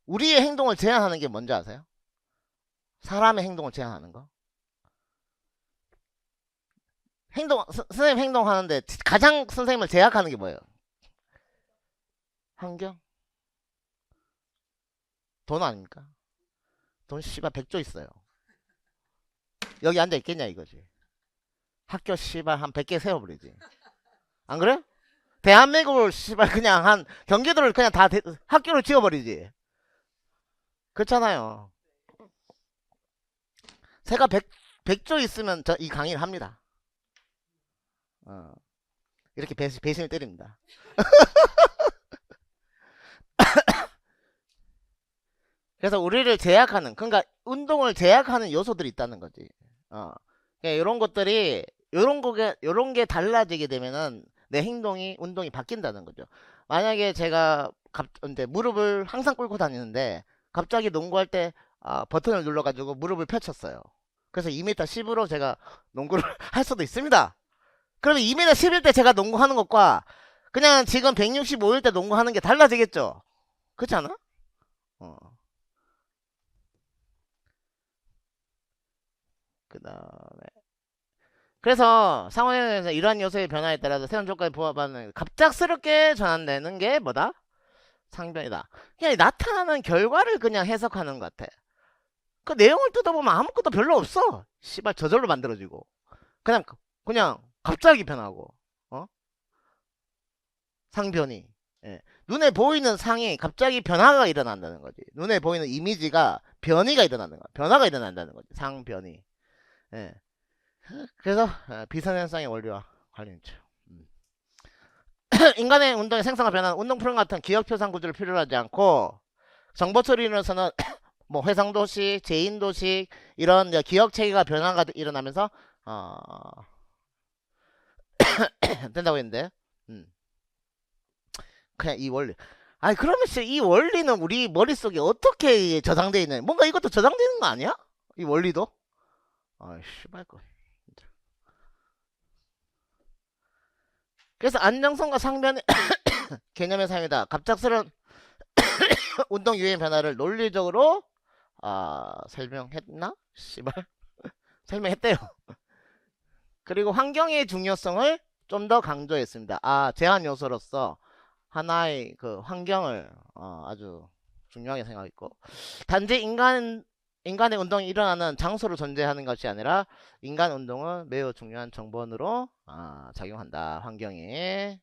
우리의 행동을 제한하는 게 뭔지 아세요? 사람의 행동을 제한하는 거. 선생님 행동하는데 가장 선생님을 제약하는 게 뭐예요? 환경? 돈 아닙니까? 돈 씨발 100조 있어요. 여기 앉아 있겠냐 이거지. 학교 씨발 한 100개 세워버리지. 안 그래? 대한민국을 씨발 그냥 한 경기도를 그냥 다 학교를 지어버리지. 그렇잖아요. 제가 100조 있으면 저 이 강의를 합니다. 이렇게 배신을 때립니다. 그래서 우리를 제약하는, 그러니까 운동을 제약하는 요소들이 있다는 거지. 그러니까 이런 것들이 요런 게 달라지게 되면은 내 운동이 바뀐다는 거죠. 만약에 제가 이제 무릎을 항상 꿇고 다니는데 갑자기 농구할 때 버튼을 눌러가지고 무릎을 펼쳤어요. 그래서 2m 10으로 제가 농구를 할 수도 있습니다. 그러면 2m 10일 때 제가 농구하는 것과 그냥 지금 165일 때 농구하는 게 달라지겠죠? 그렇지 않아? 그 다음에 그래서 상호작용에서 이러한 요소의 변화에 따라서 새로운 조건에 부합하는 갑작스럽게 전환되는 게 뭐다? 상변이다. 그냥 나타나는 결과를 그냥 해석하는 것 같아. 그 내용을 뜯어보면 아무것도 별로 없어. 씨발 저절로 만들어지고 그냥 갑자기 변하고 상변이 눈에 보이는 상이 갑자기 변화가 일어난다는 거지. 눈에 보이는 이미지가 변화가 일어난다는 거지. 상변이. 예. 그래서 비선현상의 원리와 관련이 있죠. 인간의 운동의 생성과 변화는 운동 프로그램 같은 기억 표상 구조를 필요로 하지 않고 정보 처리로서는 뭐 회상도식, 제인도식 이런 기억 체계가 변화가 일어나면서 어, 된다고 했는데 그냥 이 원리. 아니 그러면 진짜 이 원리는 우리 머릿속에 어떻게 저장돼 있는? 뭔가 이것도 저장되는 거 아니야? 이 원리도? 아 씨발 거. 그래서 안정성과 상변의 개념의 사용이다. 갑작스러운 운동 유행 변화를 논리적으로 설명했나? 씨발 설명했대요. 그리고 환경의 중요성을 좀 더 강조했습니다. 제한 요소로서 하나의 그 환경을 아주 중요하게 생각했고, 단지 인간의 운동이 일어나는 장소로 존재하는 것이 아니라 인간 운동은 매우 중요한 정보원으로 작용한다. 환경에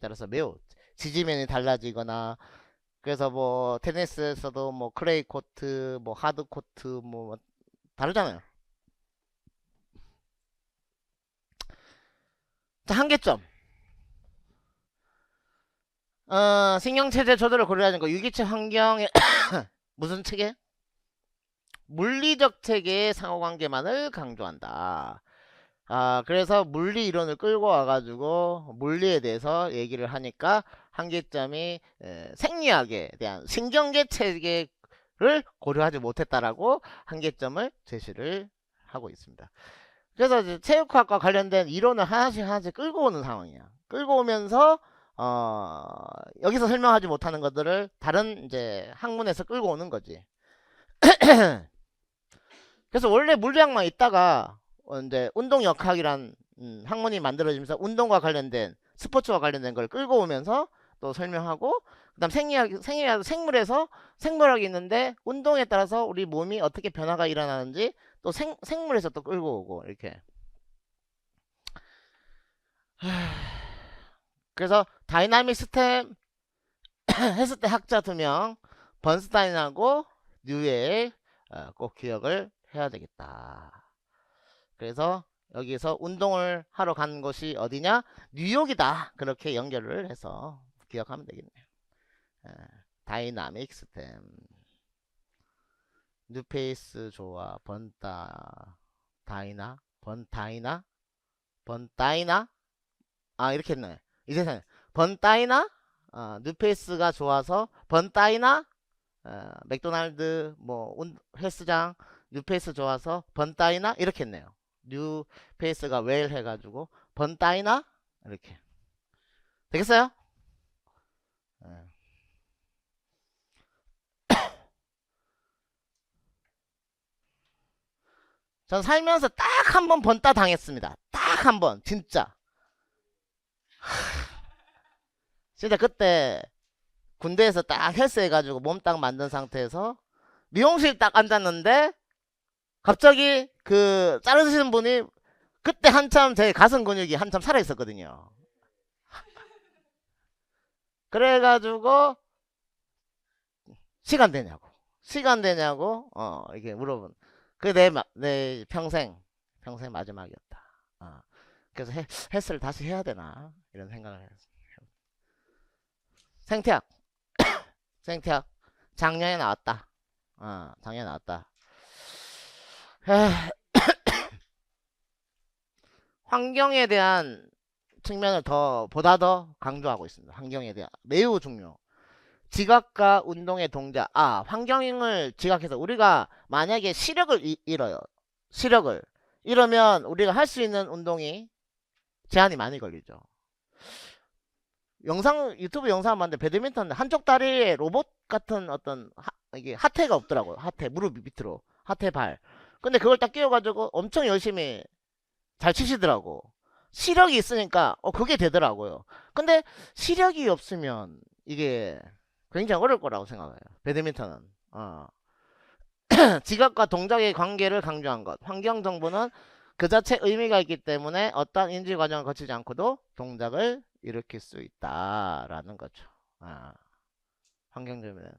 따라서 매우 지지면이 달라지거나, 그래서 뭐 테니스에서도 뭐 클레이 코트, 뭐 하드 코트 뭐 다르잖아요. 자, 한계점. 신경체제 조절을 고려하는 거. 유기체 환경에 무슨 체계? 물리적 체계의 상호관계만을 강조한다. 그래서 물리 이론을 끌고 와가지고 물리에 대해서 얘기를 하니까 한계점이 생리학에 대한 신경계 체계를 고려하지 못했다라고 한계점을 제시를 하고 있습니다. 그래서 이제 체육학과 관련된 이론을 하나씩 끌고 오는 상황이야. 끌고 오면서 여기서 설명하지 못하는 것들을 다른 이제 학문에서 끌고 오는 거지. 그래서 원래 물리학만 있다가 이제 운동역학이란 학문이 만들어지면서 운동과 관련된 스포츠와 관련된 걸 끌고 오면서 또 설명하고, 그다음 생물에서 생물학이 있는데 운동에 따라서 우리 몸이 어떻게 변화가 일어나는지 또 생물에서 또 끌고 오고 이렇게. 그래서 다이나믹 스템 했을 때 학자 2명 번스타인하고 뉴엘 꼭 기억을 해야 되겠다. 그래서 여기서 운동을 하러 간 곳이 어디냐? 뉴욕이다. 그렇게 연결을 해서 기억하면 되겠네요. 다이나믹 스템 뉴페이스 조화 번다이나 이렇게 했네. 이제 번다이나 뉴페이스가 좋아서 번다이나 맥도날드 뭐 헬스장 뉴페이스 좋아서 번다이나 이렇게 했네요. 뉴페이스가 웰 해가지고 번다이나 이렇게 되겠어요? 예. 전 살면서 딱 한 번 번따 당했습니다. 딱 한 번 진짜 그때 군대에서 딱 헬스 해가지고 몸 딱 만든 상태에서 미용실 딱 앉았는데 갑자기 그 자르시는 분이 그때 한참 제 가슴 근육이 한참 살아 있었거든요. 그래가지고 시간 되냐고 이렇게 물어본. 그내 평생 마지막이었다. 그래서 헬스를 다시 해야 되나 이런 생각을 했어요. 생태학 생태학 작년에 나왔다. 작년에 나왔다. 환경에 대한 측면을 보다 더 강조하고 있습니다. 환경에 대한 매우 중요. 지각과 운동의 동작. 환경을 지각해서 우리가 만약에 시력을 잃어요. 시력을 이러면 우리가 할 수 있는 운동이 제한이 많이 걸리죠. 유튜브 영상 봤는데 배드민턴 한쪽 다리에 로봇 같은 어떤 이게 하태가 없더라고요. 하태 무릎 밑으로 하태 발. 근데 그걸 딱 끼워가지고 엄청 열심히 잘 치시더라고. 시력이 있으니까 그게 되더라고요. 근데 시력이 없으면 이게 굉장히 어려울 거라고 생각해요. 배드민턴은 지각과 동작의 관계를 강조한 것. 환경 정보는 그 자체 의미가 있기 때문에 어떠한 인지 과정을 거치지 않고도 동작을 일으킬 수 있다라는 거죠. 환경 정보는.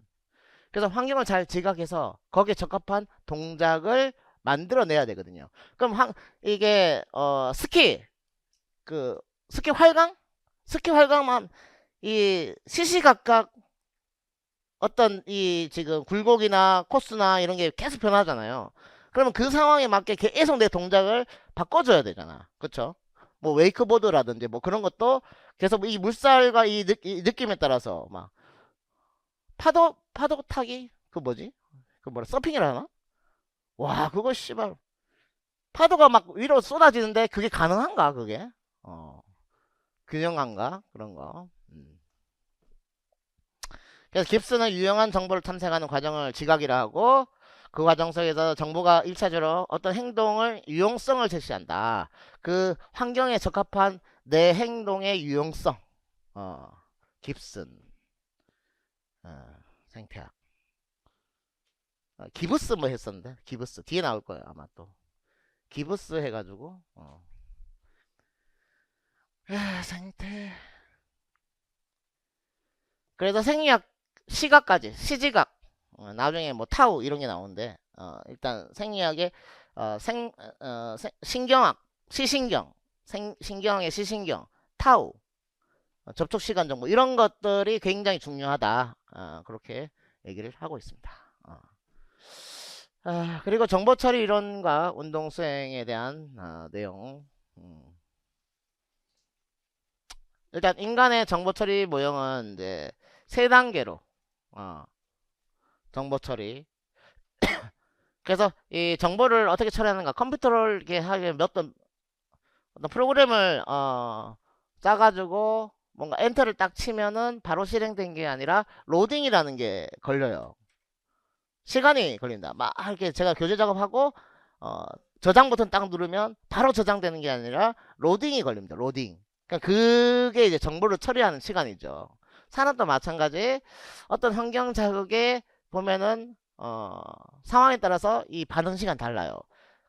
그래서 환경을 잘 지각해서 거기에 적합한 동작을 만들어내야 되거든요. 그럼 이게 스키 활강? 스키 활강만 이 시시각각 어떤 이 지금 굴곡이나 코스나 이런 게 계속 변하잖아요. 그러면 그 상황에 맞게 계속 내 동작을 바꿔줘야 되잖아. 그쵸? 뭐 웨이크보드라든지 뭐 그런 것도 계속 이 물살과 이 느낌에 따라서 막 파도 타기? 그 뭐지? 그 뭐라 서핑이라 하나? 와 그거 씨발 파도가 막 위로 쏟아지는데 그게 가능한가 그게? 균형한가? 그런 거. 그래서 깁스는 유용한 정보를 탐색하는 과정을 지각이라 하고 그 과정 속에서 정보가 1차적으로 어떤 행동을 유용성을 제시한다. 그 환경에 적합한 내 행동의 유용성. 깁슨. 생태학. 기브스 뭐 했었는데 기브스 뒤에 나올 거예요 아마 또 기브스 해가지고 생태. 그래서 생리학 시각까지 시지각 나중에 뭐 타우 이런 게 나오는데 일단 생리학의 신경학 시신경 신경의 시신경 타우 접촉 시간 정보 이런 것들이 굉장히 중요하다. 그렇게 얘기를 하고 있습니다. 그리고 정보 처리 이론과 운동 수행에 대한 내용. 일단 인간의 정보 처리 모형은 이제 세 단계로 정보 처리. 그래서 이 정보를 어떻게 처리하는가 컴퓨터를 이렇게 하게 어떤 프로그램을 짜가지고 뭔가 엔터를 딱 치면은 바로 실행된 게 아니라 로딩이라는 게 걸려요. 시간이 걸린다. 막 이렇게 제가 교재 작업하고 저장 버튼 딱 누르면 바로 저장되는 게 아니라 로딩이 걸립니다. 로딩. 그러니까 그게 이제 정보를 처리하는 시간이죠. 산업도 마찬가지. 어떤 환경 자극에 보면은 상황에 따라서 이 반응 시간 달라요.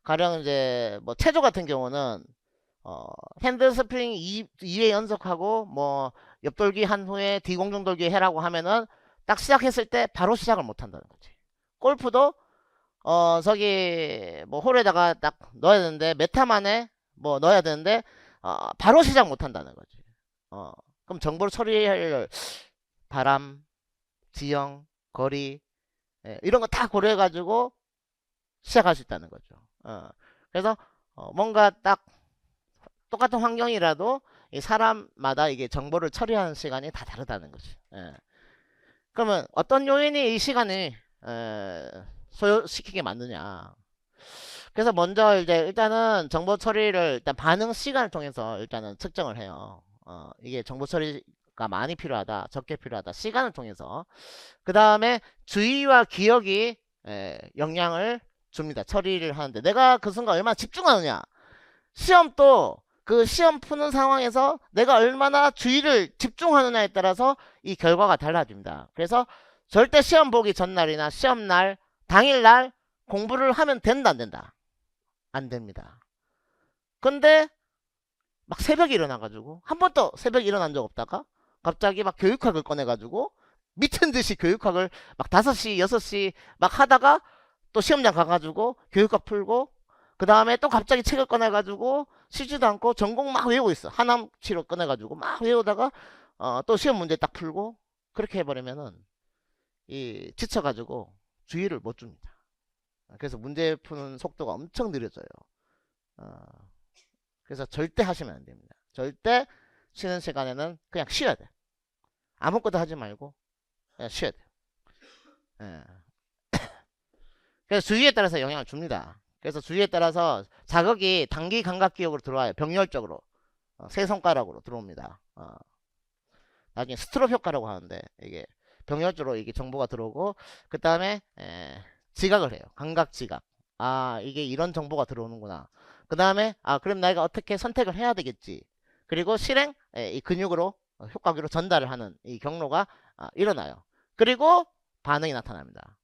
가령 이제 뭐 체조 같은 경우는 핸드 스프링 2회 연속하고 뭐 옆돌기 한 후에 뒤공중 돌기 해라고 하면은 딱 시작했을 때 바로 시작을 못 한다는 거지. 골프도 저기 뭐 홀에다가 딱 넣어야 되는데 메타 만에 뭐 넣어야 되는데 바로 시작 못 한다는 거지. 그럼 정보를 처리할 바람, 지형, 거리 이런 거 다 고려해 가지고 시작할 수 있다는 거죠. 그래서 뭔가 딱 똑같은 환경이라도 이 사람마다 이게 정보를 처리하는 시간이 다 다르다는 거지. 그러면 어떤 요인이 이 시간을 소요시키게 만드냐. 그래서 먼저 이제 일단은 정보 처리를 일단 반응 시간을 통해서 일단은 측정을 해요. 이게 정보 처리가 많이 필요하다, 적게 필요하다, 시간을 통해서. 그 다음에 주의와 기억이 영향을 줍니다. 처리를 하는데 내가 그 순간 얼마나 집중하느냐. 시험도 그 시험 푸는 상황에서 내가 얼마나 주의를 집중하느냐에 따라서 이 결과가 달라집니다. 그래서 절대 시험 보기 전날이나 시험날 당일날 공부를 하면 된다 안 된다? 안 됩니다. 근데 막 새벽에 일어나가지고 한 번도 새벽에 일어난 적 없다가 갑자기 막 교육학을 꺼내가지고 미친 듯이 교육학을 막 5시 6시 막 하다가 또 시험장 가가지고 교육학 풀고 그 다음에 또 갑자기 책을 꺼내가지고 쉬지도 않고 전공 막 외우고 있어. 하남치로 꺼내가지고 막 외우다가 또 시험 문제 딱 풀고 그렇게 해버리면은 이 지쳐가지고 주의를 못 줍니다. 그래서 문제 푸는 속도가 엄청 느려져요. 그래서 절대 하시면 안 됩니다. 절대 쉬는 시간에는 그냥 쉬어야 돼. 아무것도 하지 말고 그냥 쉬어야 돼. 그래서 주의에 따라서 영향을 줍니다. 그래서 주의에 따라서 자극이 단기 감각 기억으로 들어와요. 병렬적으로 세 손가락으로 들어옵니다. 나중에 스트롭 효과라고 하는데 이게 병렬적으로 이게 정보가 들어오고 그 다음에 지각을 해요. 감각 지각. 이게 이런 정보가 들어오는구나. 그 다음에 그럼 내가 어떻게 선택을 해야 되겠지. 그리고 실행 이 근육으로 효과기로 전달을 하는 이 경로가 일어나요. 그리고 반응이 나타납니다.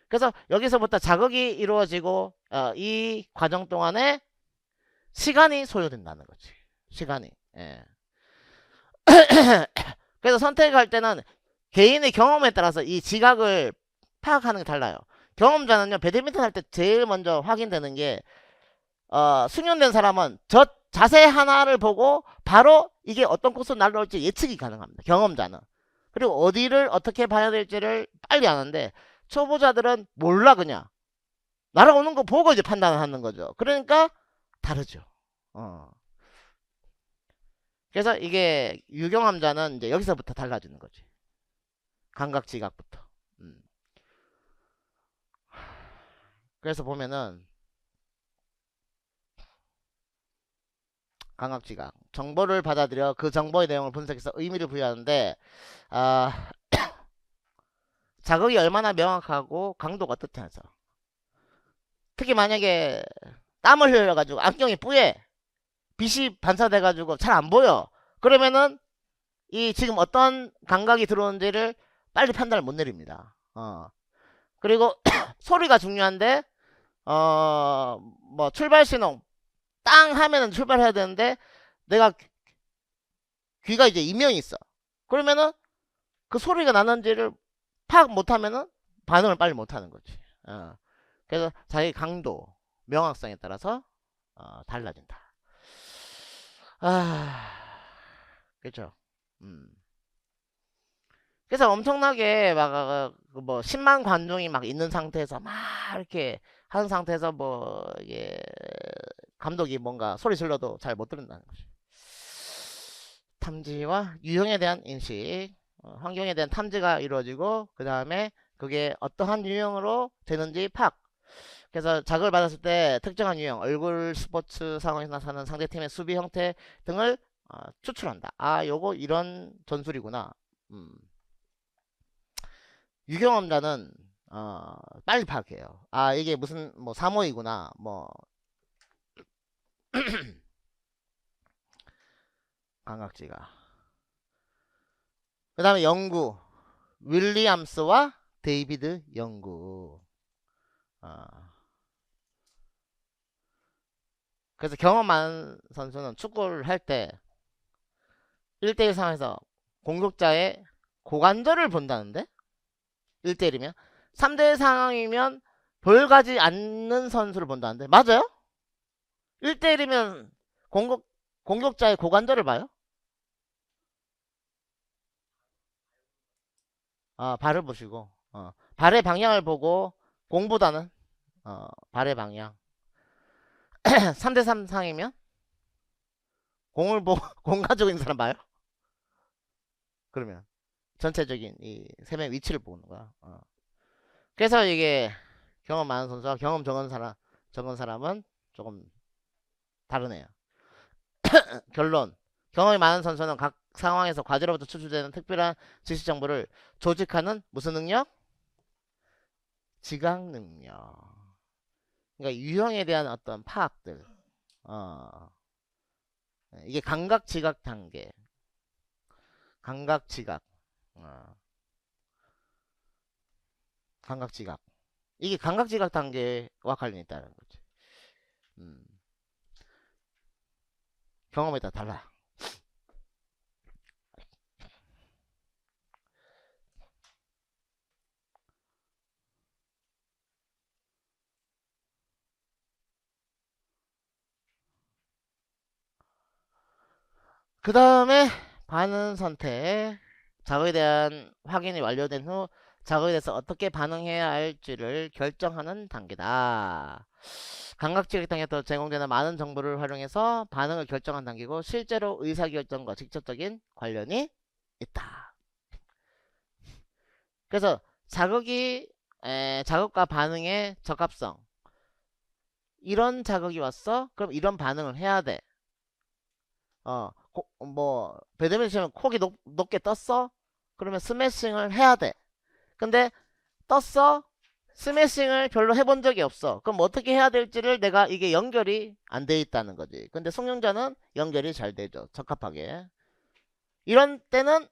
그래서 여기서부터 자극이 이루어지고 이 과정 동안에 시간이 소요된다는 거지. 시간이. 그래서 선택할 때는 개인의 경험에 따라서 이 지각을 파악하는 게 달라요. 경험자는요, 배드민턴 할 때 제일 먼저 확인되는 게, 숙련된 사람은 저 자세 하나를 보고 바로 이게 어떤 코스로 날라올지 예측이 가능합니다. 경험자는. 그리고 어디를 어떻게 봐야 될지를 빨리 아는데, 초보자들은 몰라, 그냥. 날아오는 거 보고 이제 판단을 하는 거죠. 그러니까 다르죠. 어. 그래서 이게 유경험자는 이제 여기서부터 달라지는 거지. 감각 지각부터. 음. 그래서 보면은 감각 지각. 정보를 받아들여 그 정보의 내용을 분석해서 의미를 부여하는데, 아, 자극이 얼마나 명확하고 강도가 어떻냐서. 특히 만약에 땀을 흘려가지고 안경이 뿌예. 빛이 반사돼가지고 잘 안 보여. 그러면은 이 지금 어떤 감각이 들어오는지를 빨리 판단을 못 내립니다. 그리고 소리가 중요한데, 뭐 출발 신호 땅 하면은 출발해야 되는데 내가 귀가 이제 이면이 있어. 그러면은 그 소리가 나는지를 파악 못하면은 반응을 빨리 못하는 거지. 그래서 자기 강도, 명확성에 따라서 달라진다. 아, 그렇죠. 음. 그래서 엄청나게 막 뭐 10만 관중이 막 있는 상태에서 막 이렇게 하는 상태에서 뭐 이게 감독이 뭔가 소리 질러도 잘 못 들은다는 거죠. 탐지와 유형에 대한 인식, 환경에 대한 탐지가 이루어지고 그 다음에 그게 어떠한 유형으로 되는지 파악. 그래서 자극을 받았을 때 특정한 유형, 얼굴 스포츠 상황에서 나타나는 상대팀의 수비 형태 등을 추출한다. 아, 요거 이런 전술이구나. 유경험자는 빨리 파악해요. 아, 이게 무슨 뭐 3호이구나. 뭐 감각지가. 그 다음에 연구. 윌리엄스와 데이비드 연구. 어. 그래서 경험 많은 선수는 축구를 할 때 1대1 상황에서 공격자의 고관절을 본다는데? 1대1이면? 3대1 상황이면 볼 가지 않는 선수를 본다는데? 맞아요? 1대1이면 공격자의 고관절을 봐요? 발을 보시고, 발의 방향을 보고, 공보다는, 발의 방향. 3대3 상이면, 공을 보고, 공 가지고 있는 사람 봐요? 그러면, 전체적인 이 세 명의 위치를 보는 거야. 그래서 이게, 경험 많은 선수와 경험 적은 사람은 조금 다르네요. 결론. 경험이 많은 선수는 각 상황에서 과제로부터 추출되는 특별한 지식 정보를 조직하는 무슨 능력? 지각 능력. 그러니까 유형에 대한 어떤 파악들. 어, 이게 감각 지각 단계. 감각 지각. 어, 감각 지각. 이게 감각 지각 단계와 관련이 있다는 거지. 음, 경험에 따라 달라. 그 다음에 반응 선택. 자극에 대한 확인이 완료된 후 자극에 대해서 어떻게 반응해야 할지를 결정하는 단계다. 감각지각 단계에서 제공되는 많은 정보를 활용해서 반응을 결정한 단계고 실제로 의사결정과 직접적인 관련이 있다. 그래서 자극과 반응의 적합성. 이런 자극이 왔어? 그럼 이런 반응을 해야 돼. 뭐 배드민턴 치면 콕이 높게 떴어? 그러면 스매싱을 해야 돼. 근데 떴어? 스매싱을 별로 해본 적이 없어. 그럼 어떻게 해야 될지를 내가 이게 연결이 안 돼 있다는 거지. 근데 숙련자는 연결이 잘 되죠. 적합하게. 이런 때는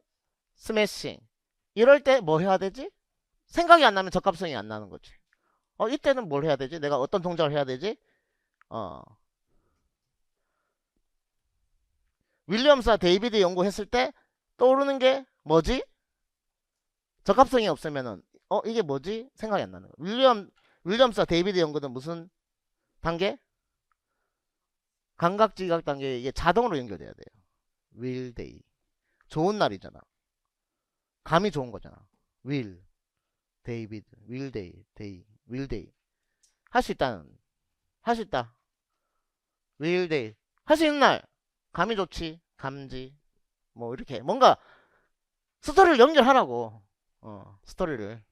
스매싱. 이럴 때 뭐 해야 되지? 생각이 안 나면 적합성이 안 나는 거지. 이때는 뭘 해야 되지? 내가 어떤 동작을 해야 되지? 어. 윌리엄스와 데이비드 연구했을 때 떠오르는 게 뭐지? 적합성이 없으면은 이게 뭐지? 생각이 안 나는 거. 윌리엄스와 데이비드 연구는 무슨 단계? 감각지각 단계. 이게 자동으로 연결돼야 돼요. 윌데이. 좋은 날이잖아. 감이 좋은 거잖아. 윌, 데이비드, 윌데이, 데이, 윌데이. 할 수 있다는. 할 수 있다. 윌데이. 할 수 있는 날. 감이 좋지. 감지. 뭐 이렇게 뭔가 스토리를 연결하라고. 스토리를.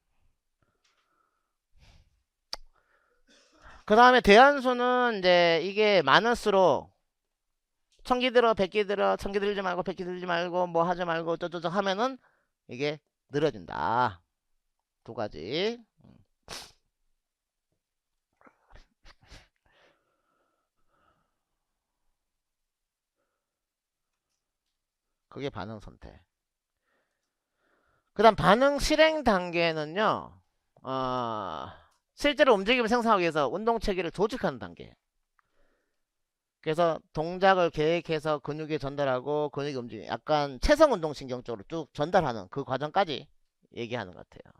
그 다음에 대한수는 이제 이게 많을수록 천기 들어, 백기 들어, 천기 들지 말고, 백기 들지 말고, 뭐 하지 말고, 어쩌저쩌 하면은 이게 늘어진다. 두 가지. 그게 반응 선택. 그 다음 반응 실행 단계는요, 실제로 움직임을 생성하기 위해서 운동 체계를 조직하는 단계. 그래서 동작을 계획해서 근육에 전달하고 근육이 움직임. 약간 체성 운동 신경 쪽으로 쭉 전달하는 그 과정까지 얘기하는 것 같아요.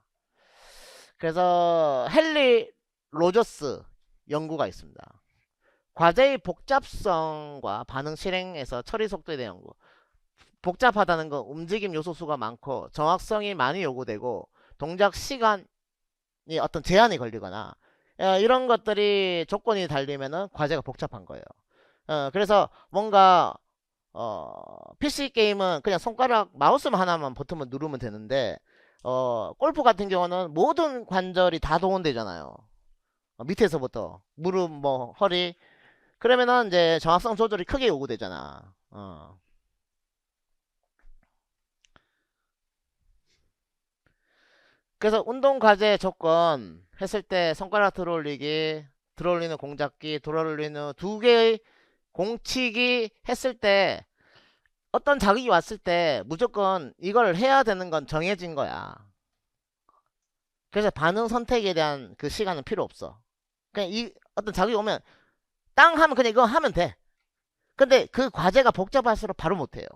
그래서 헨리 로저스 연구가 있습니다. 과제의 복잡성과 반응 실행에서 처리 속도에 대한 연구. 복잡하다는 건 움직임 요소 수가 많고 정확성이 많이 요구되고 동작 시간이 어떤 제한이 걸리거나 이런 것들이 조건이 달리면은 과제가 복잡한 거예요. 그래서 뭔가 PC 게임은 그냥 손가락 마우스만 하나만 버튼만 누르면 되는데 골프 같은 경우는 모든 관절이 다 동원되잖아요. 밑에서부터 무릎 뭐 허리 그러면은 이제 정확성 조절이 크게 요구되잖아. 그래서 운동 과제 조건 했을 때 손가락 들어올리기, 들어올리는 공잡기, 들어올리는 두 개의 공치기 했을 때 어떤 자극이 왔을 때 무조건 이걸 해야 되는 건 정해진 거야. 그래서 반응 선택에 대한 그 시간은 필요 없어. 그냥 이 어떤 자극이 오면 땅 하면 그냥 이거 하면 돼. 근데 그 과제가 복잡할수록 바로 못해요.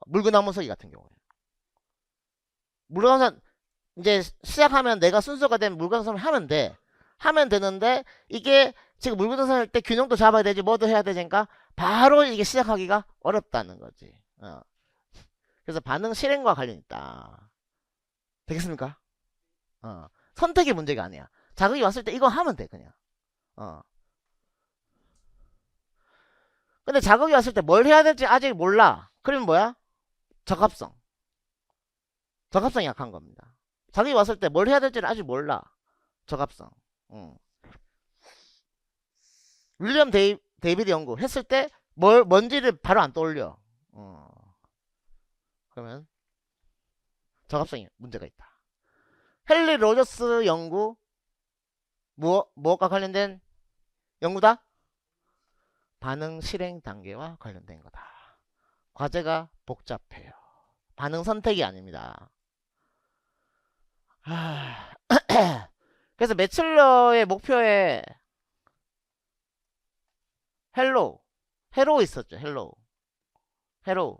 물구나무 서기 같은 경우에. 물구나무 이제 시작하면 내가 순서가 된 물건선을 하면 돼. 하면 되는데 이게 지금 물건선 할 때 균형도 잡아야 되지 뭐도 해야 되니까 바로 이게 시작하기가 어렵다는 거지. 그래서 반응 실행과 관련 있다. 되겠습니까? 선택의 문제가 아니야. 자극이 왔을 때 이거 하면 돼 그냥. 어. 근데 자극이 왔을 때 뭘 해야 될지 아직 몰라. 그러면 뭐야? 적합성. 적합성이 약한 겁니다. 자극이 왔을 때 뭘 해야 될지를 아직 몰라. 적합성. 응. 윌리엄 데이비드 연구 했을 때 뭔지를 바로 안 떠올려. 그러면 적합성이 문제가 있다. 헨리 로저스 연구 무엇과 관련된 연구다? 반응 실행 단계와 관련된 거다. 과제가 복잡해요. 반응 선택이 아닙니다. 그래서 매칠러의 목표에 헬로우 있었죠. 헬로우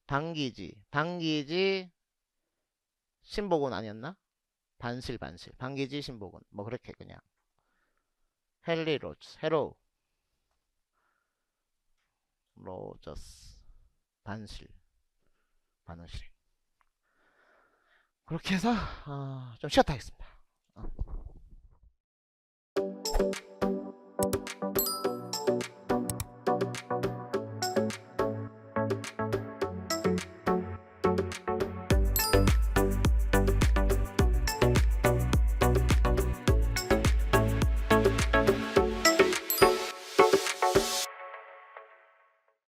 방기지 신복은 아니었나? 반실 방기지 신복은 뭐 그렇게 그냥 헨리 로저스 반실 반응실 그렇게 해서 좀 쉬었다 하겠습니다.